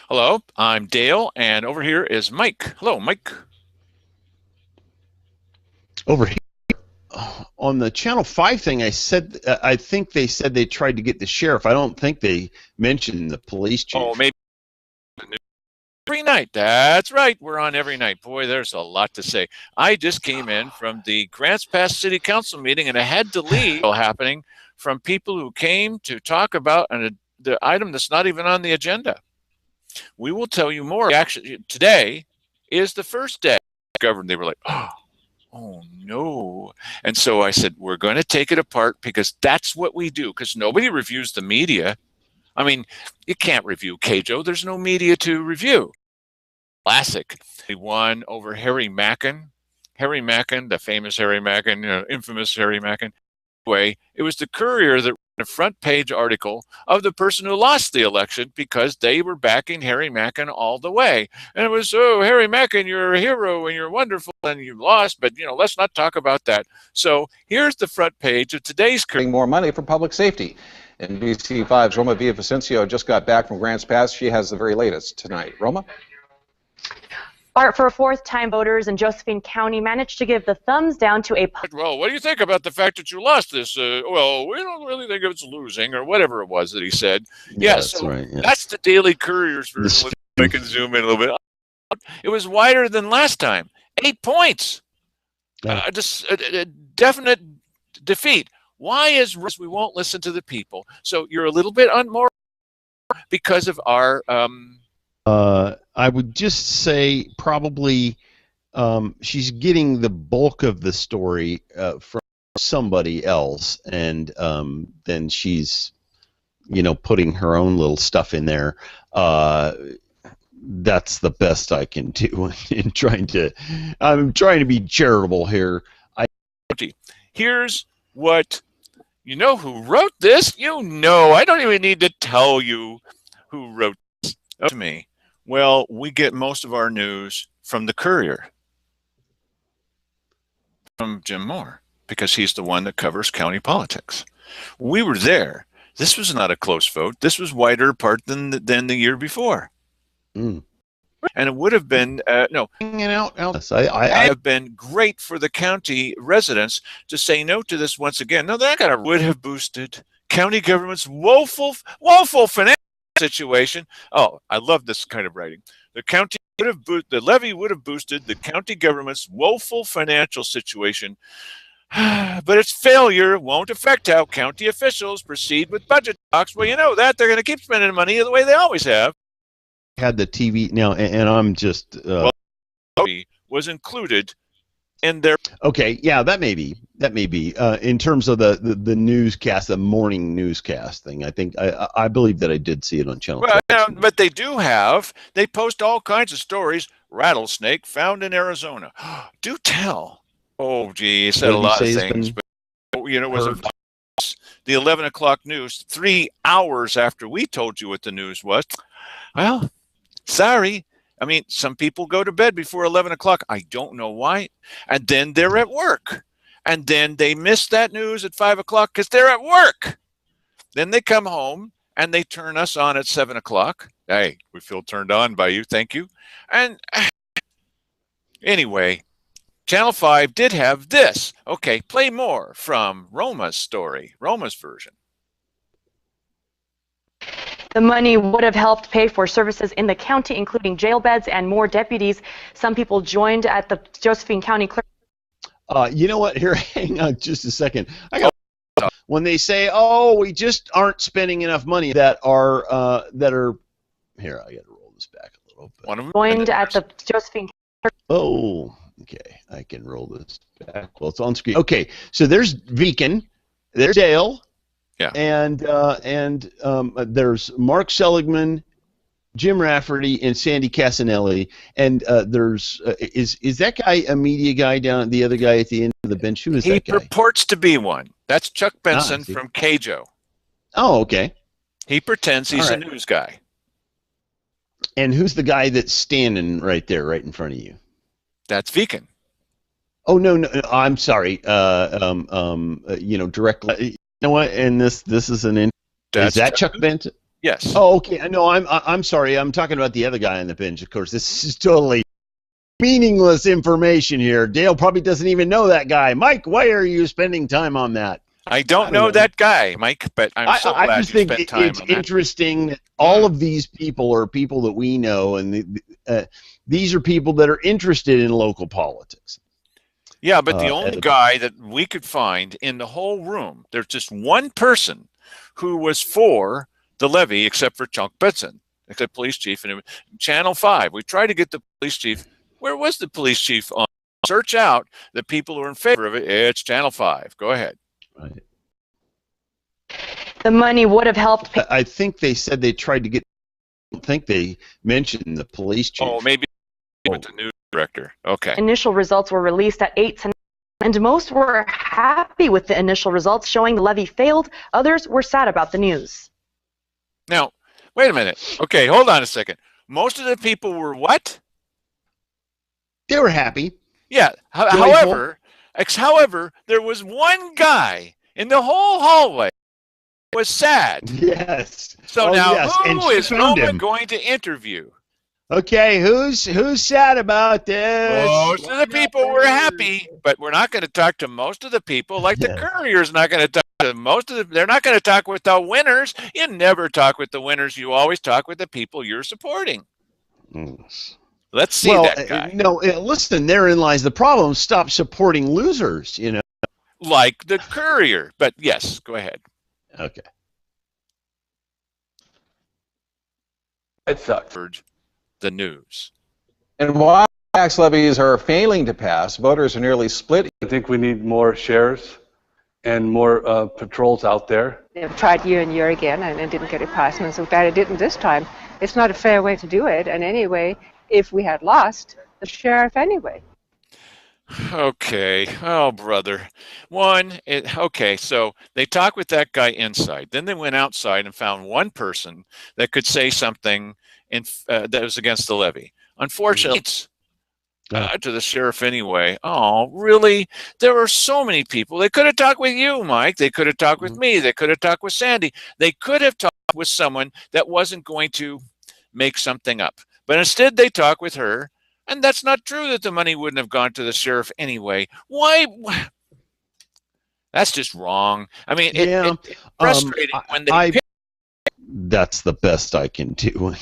Hello, I'm Dale, and over here is Mike. Hello, Mike. Over here on the Channel 5 thing, I think they said they tried to get the sheriff. I don't think they mentioned the police chief. Oh, maybe every night. That's right. We're on every night. Boy, there's a lot to say. I just came in from the Grants Pass City Council meeting, and I had to leave happening from people who came to talk about the item that's not even on the agenda. We will tell you more. Actually, today is the first day. Government. They were like, oh no. And so I said, we're going to take it apart because that's what we do, because nobody reviews the media. I mean, you can't review Keijo. There's no media to review. Classic. He won over Harry Mackin. Harry Mackin, the famous Harry Mackin, infamous Harry Mackin. Anyway, it was the Courier that a front page article of the person who lost the election because they were backing Harry Mackin all the way. And it was, oh, Harry Mackin, you're a hero and you're wonderful and you lost, but let's not talk about that. So here's the front page of today's Courier. More money for public safety. NBC5's Roma Villavicencio just got back from Grants Pass. She has the very latest tonight. Roma? Bart, for a fourth time, voters in Josephine County managed to give the thumbs down to a... Well, what do you think about the fact that you lost this? Well, we don't really think it's losing, or whatever it was that he said. Yeah, that's right. Yeah. That's the Daily Courier's version. I can zoom in a little bit. It was wider than last time. 8 points. Just a definite defeat. Why is we won't listen to the people? So you're a little bit more because of our... I would just say probably she's getting the bulk of the story from somebody else, and then she's, putting her own little stuff in there. That's the best I can do in I'm trying to be charitable here. Here's what, who wrote this? I don't even need to tell you who wrote this to me. Well, we get most of our news from the Courier, from Jim Moore, because he's the one that covers county politics. We were there. This was not a close vote. This was wider apart than the year before. And it would have been, I have been great for the county residents to say no to this once again. No, that would have boosted county government's woeful financial situation. Oh, I love this kind of writing. The levy would have boosted the county government's woeful financial situation, but its failure won't affect how county officials proceed with budget talks. Well, that they're going to keep spending money the way they always have. Had the TV now, and I'm just was included in their. Okay, yeah, that may be in terms of the newscast, the morning newscast thing. I think I believe that I did see it on Channel. Well, but they post all kinds of stories. Rattlesnake found in Arizona. Do tell. Oh, gee, he said a lot of things, but it was the 11 o'clock news 3 hours after we told you what the news was. Well, sorry. I mean, some people go to bed before 11 o'clock. I don't know why. And then they're at work. And then they miss that news at 5 o'clock because they're at work. Then they come home and they turn us on at 7 o'clock. Hey, we feel turned on by you. Thank you. And anyway, Channel 5 did have this. Okay, play more from Roma's story, Roma's version. The money would have helped pay for services in the county, including jail beds and more deputies. Some people joined at the Josephine County Clerk. You know what? Here, hang on just a second. When they say, "Oh, we just aren't spending enough money," that are here. I got to roll this back a little bit. One of them joined at the Josephine. Oh, okay. I can roll this back. Well, it's on screen. Okay, so there's Beacon, there's Dale. Yeah. And there's Mark Seligman, Jim Rafferty, and Sandy Casanelli. And there's is that guy a media guy down? The other guy at the end of the bench? Who is that guy? He purports to be one. That's Chuck Benson from Keijo. Oh, okay. He pretends he's a news guy. And who's the guy that's standing right there, right in front of you? That's Beacon. Oh no, I'm sorry. Directly. You know what? And this is is that Chuck Benson? Yes. Oh, okay. No, I'm sorry. I'm talking about the other guy on the bench. Of course, this is totally meaningless information here. Dale probably doesn't even know that guy. Mike, why are you spending time on that? I don't know that guy, Mike, but I'm so I glad just you think spent time it's on that. interesting that all of these people are people that we know, and these are people that are interested in local politics. Yeah, but the only guy that we could find in the whole room, there's just one person who was for the levy, except for Chunk Benson, except police chief. And Channel 5, we tried to get the police chief. Where was the police chief on? Search out the people who are in favor of it. It's Channel 5. Go ahead. Right. The money would have helped pay. I think they said they tried to get. I don't think they mentioned the police chief. Oh, maybe with the news director. Okay. Initial results were released at 8 tonight, and most were happy with the initial results showing the levy failed. Others were sad about the news. Now, wait a minute. Okay, hold on a second. Most of the people were what? They were happy. Yeah. However, there was one guy in the whole hallway who was sad. Yes. So now, yes. who is Roman going to interview? Okay, who's sad about this? Most of the people were happy, but we're not going to talk to most of the people. Like the Courier's not going to talk to most of them. They're not going to talk with the winners. You never talk with the winners. You always talk with the people you're supporting. Let's see that guy. No, listen, therein lies the problem. Stop supporting losers, Like the Courier. But yes, go ahead. Okay. It sucks. The news. And while tax levies are failing to pass, voters are nearly split. I think we need more sheriffs and more patrols out there. They've tried year and year again and didn't get it passed, and so glad it didn't this time. It's not a fair way to do it, and anyway, if we had lost, the sheriff anyway. Okay. Oh, brother. Okay, so they talked with that guy inside. Then they went outside and found one person that could say something that was against the levy. Unfortunately, it's to the sheriff anyway. Oh, really? There were so many people. They could have talked with you, Mike. They could have talked with me. They could have talked with Sandy. They could have talked with someone that wasn't going to make something up. But instead, they talked with her. And that's not true that the money wouldn't have gone to the sheriff anyway. Why? That's just wrong. I mean, it's frustrating when they pick. That's the best I can do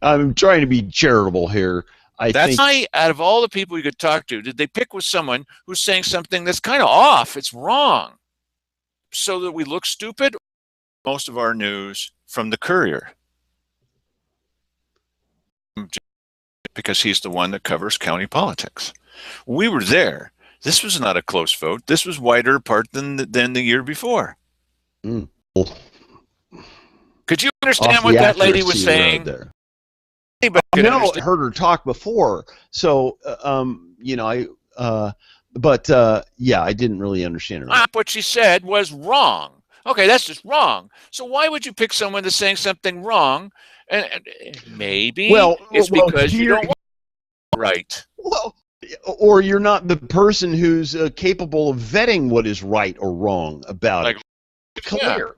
I'm trying to be charitable here. That's why, out of all the people you could talk to, did they pick with someone who's saying something that's kind of off? It's wrong. So that we look stupid? Most of our news from the Courier. Because he's the one that covers county politics. We were there. This was not a close vote. This was wider apart than the year before. Could you understand what that lady was saying? No, I heard her talk before. So, yeah, I didn't really understand her. What she said was wrong. Okay, that's just wrong. So why would you pick someone that's saying something wrong? And maybe it's because you don't want it right. Well, or you're not the person who's capable of vetting what is right or wrong about it. Clear.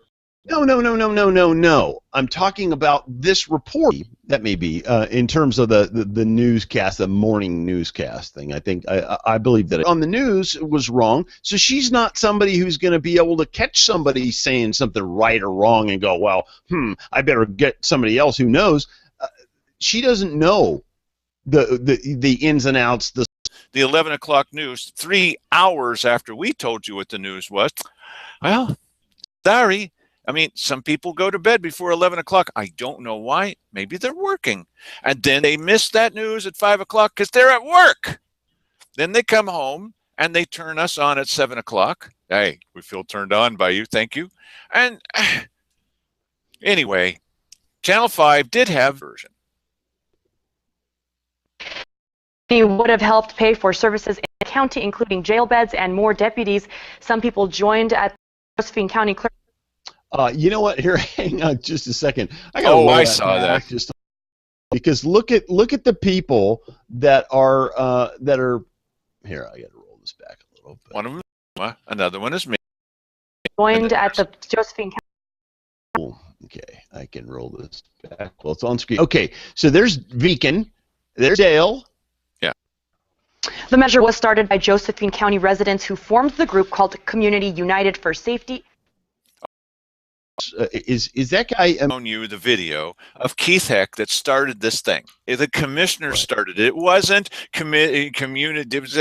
No. I'm talking about this report. That may be in terms of the newscast, the morning newscast thing. I think I believe that on the news was wrong. So she's not somebody who's going to be able to catch somebody saying something right or wrong and go, well, I better get somebody else who knows. She doesn't know the ins and outs. The 11 o'clock news, 3 hours after we told you what the news was. Well, sorry. I mean, some people go to bed before 11 o'clock. I don't know why. Maybe they're working. And then they miss that news at 5 o'clock because they're at work. Then they come home and they turn us on at 7 o'clock. Hey, we feel turned on by you. Thank you. And anyway, Channel 5 did have a version. He would have helped pay for services in the county, including jail beds and more deputies. Some people joined at Josephine County Clerk. You know what? Here, hang on just a second. I saw that. Just because look at the people that are here. I got to roll this back a little bit. One of them, another one is me. Joined at the Josephine County. Okay, I can roll this back. Well, it's on screen. Okay, so there's Beacon, there's Dale. Yeah. The measure was started by Josephine County residents who formed the group called Community United for Safety. Is that guy? Shown you the video of Keith Heck that started this thing. The commissioner started it. It wasn't community. It was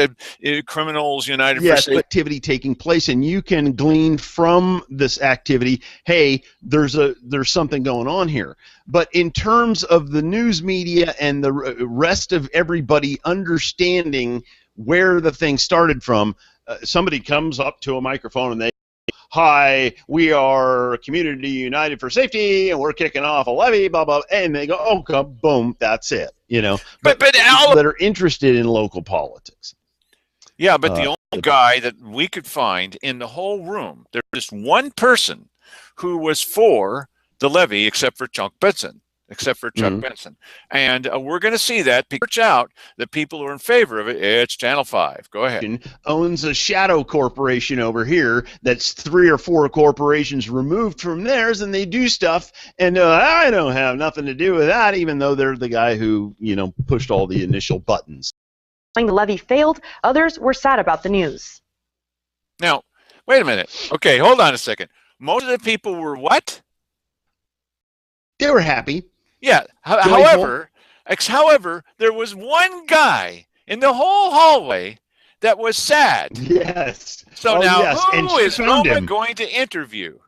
Criminals United for Safety. Activity taking place, and you can glean from this activity. Hey, there's something going on here. But in terms of the news media and the rest of everybody understanding where the thing started from, somebody comes up to a microphone and they, "Hi, we are Community United for Safety, and we're kicking off a levy, blah, blah," and they go, "Oh, boom, that's it." You know, but all that are interested in local politics. Yeah, but the only guy that we could find in the whole room, there's just one person who was for the levy, except for Chuck Benson. And we're going to see that. Search out the people who are in favor of it. It's Channel 5. Go ahead. Owns a shadow corporation over here that's 3 or 4 corporations removed from theirs, and they do stuff, and I don't have nothing to do with that, even though they're the guy who, pushed all the initial buttons. The levy failed. Others were sad about the news. Now, wait a minute. Okay, hold on a second. Most of the people were what? They were happy. Yeah. However, there was one guy in the whole hallway that was sad. Yes. So who is Roma going to interview?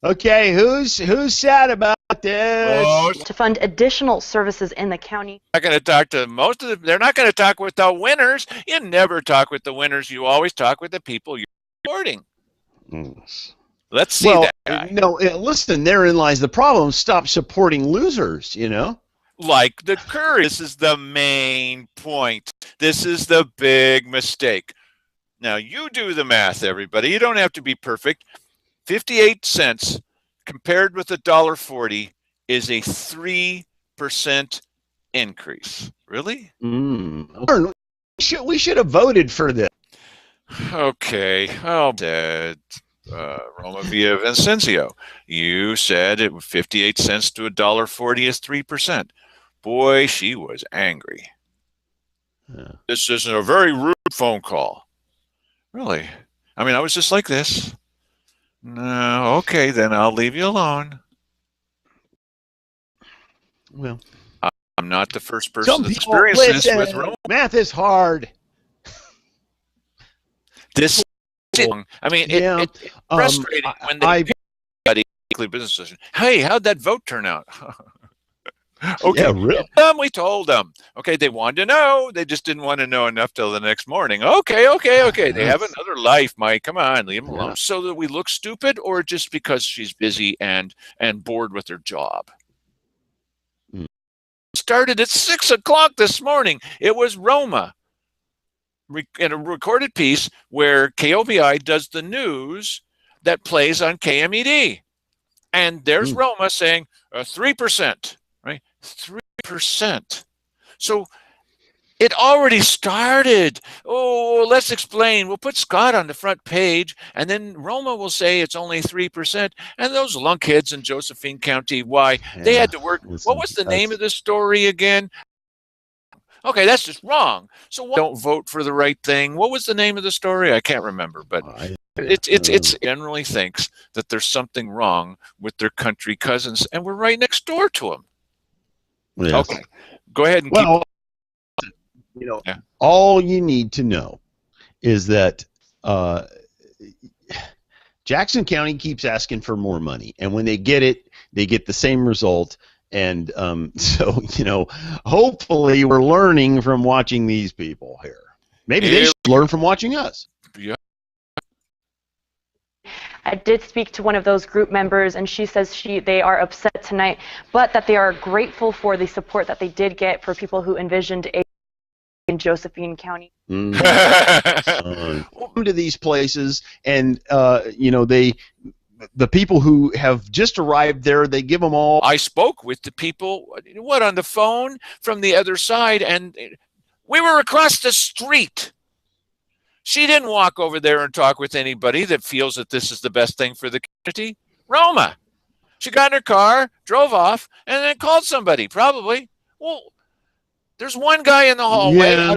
Okay, who's sad about this? To fund additional services in the county. Not going to talk to most of them. They're not going to talk with the winners. You never talk with the winners. You always talk with the people you're supporting. Let's see that guy. No, listen, therein lies the problem. Stop supporting losers, Like the Curry. This is the main point. This is the big mistake. Now, you do the math, everybody. You don't have to be perfect. 58 cents compared with $1.40 is a 3% increase. Really? We should have voted for this. Okay. Oh, Roma Via Vicencio, you said it was 58 cents to $1.40 is 3%. Boy, she was angry. Yeah. This is a very rude phone call. Really? I mean, I was just like this. No, okay, then I'll leave you alone. Well, I'm not the first person to experience this with Roma. Math is hard. This, I mean, it's frustrating when they pick business decision. Hey, how'd that vote turn out? Okay, yeah, really? We told them. Okay, they wanted to know. They just didn't want to know enough till the next morning. Okay. They have another life, Mike. Come on, leave them alone. So that we look stupid, or just because she's busy and bored with her job? Started at 6 o'clock this morning. It was Roma in a recorded piece where KOBI does the news that plays on KMED. And there's Roma saying 3%, right? 3%. So it already started. Oh, let's explain. We'll put Scott on the front page, and then Roma will say it's only 3%. And those lunkheads in Josephine County, why? They had to work. What was the name of the story again? Okay, that's just wrong. So don't vote for the right thing. What was the name of the story? I can't remember, but it's generally thinks that there's something wrong with their country cousins, and we're right next door to them. Yes. Okay, go ahead and keep. All you need to know is that Jackson County keeps asking for more money, and when they get it, they get the same result. And so, hopefully we're learning from watching these people here. Maybe they should learn from watching us. Yeah. I did speak to one of those group members, and she says they are upset tonight, but that they are grateful for the support that they did get for people who envisioned a in Josephine County. Welcome to these places, and the people who have just arrived there, they give them all. I spoke with the people, on the phone from the other side, and we were across the street. She didn't walk over there and talk with anybody that feels that this is the best thing for the community. Roma. She got in her car, drove off, and then called somebody, probably. Well, there's one guy in the hallway Yeah. out of